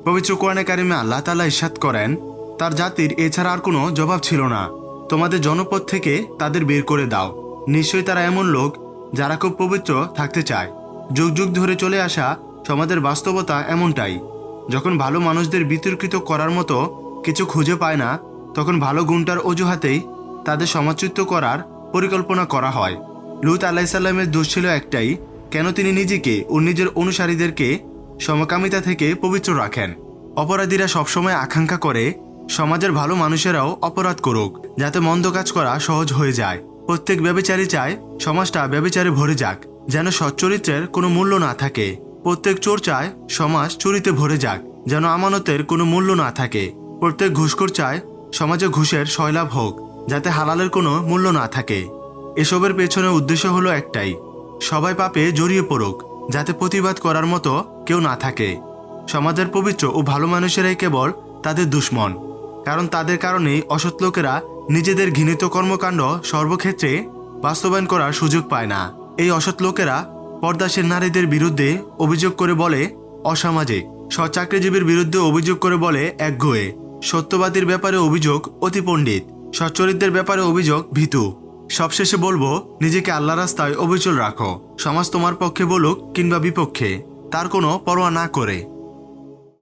পবিত্র কোরআনে কারিমে আল্লাহ তাআলা ইরশাদ করেন, তার জাতির এছাড়া আর কোনো জবাব ছিল না। তোমাদের জনপদ থেকে তাদের বের করে দাও। নিশ্চয়ই তারা এমন লোক যারা খুব পবিত্র থাকতে চায়। যুগ যুগ ধরে চলে আসা সমাজের বাস্তবতা এমনটাই। যখন ভালো মানুষদের বিতর্কিত করার মতো কিছু খুঁজে পায় না, তখন ভালো গুণটার অজুহাতেই তাদের সমাজচ্যুত করার পরিকল্পনা করা হয়। লূত আলাইহিসসালামের দোষ ছিল একটাই, কেন তিনি নিজেকে ও নিজের অনুসারীদেরকে সমকামিতা থেকে পবিত্র রাখেন। অপরাধীরা সবসময় আকাঙ্ক্ষা করে সমাজের ভালো মানুষেরাও অপরাধ করুক, যাতে মন্দ কাজ করা সহজ হয়ে যায়। প্রত্যেক ব্যভিচারী চায় সমাজটা ব্যভিচারে ভরে যাক, যেন সচ্চরিত্রের কোনো মূল্য না থাকে। প্রত্যেক চোর চায় সমাজ চুরিতে ভরে যাক, যেন আমানতের কোনো মূল্য না থাকে। প্রত্যেক ঘুষখোর চায় সমাজে ঘুষের সয়লাভ হোক, যাতে হালালের কোনো মূল্য না থাকে। এসবের পেছনে উদ্দেশ্য হলো একটাই, সবাই পাপে জড়িয়ে পড়ুক, যাতে প্রতিবাদ করার মতো কেউ না থাকে। সমাজের পবিত্র ও ভালো মানুষেরাই কেবল তাদের দুশ্মন, কারণ তাদের কারণেই অসৎ লোকেরা নিজেদের ঘৃণিত কর্মকাণ্ড সর্বক্ষেত্রে বাস্তবায়ন করার সুযোগ পায় না। এই অসৎ লোকেরা পর্দাশীল নারীদের বিরুদ্ধে অভিযোগ করে বলে অসামাজিক, সৎ চাকরিজীবীর বিরুদ্ধে অভিযোগ করে বলে একগুঁয়ে, সত্যবাদীর ব্যাপারে অভিযোগ অতি পণ্ডিত, সচ্চরিত্রের ব্যাপারে অভিযোগ ভীতু। সবশেষে বলবো, নিজেকে আল্লাহ রাস্তায় অবিচল রাখো। সমাজ তোমার পক্ষে বলুক কিংবা বিপক্ষে, তার কোনো পরোয়া না করে।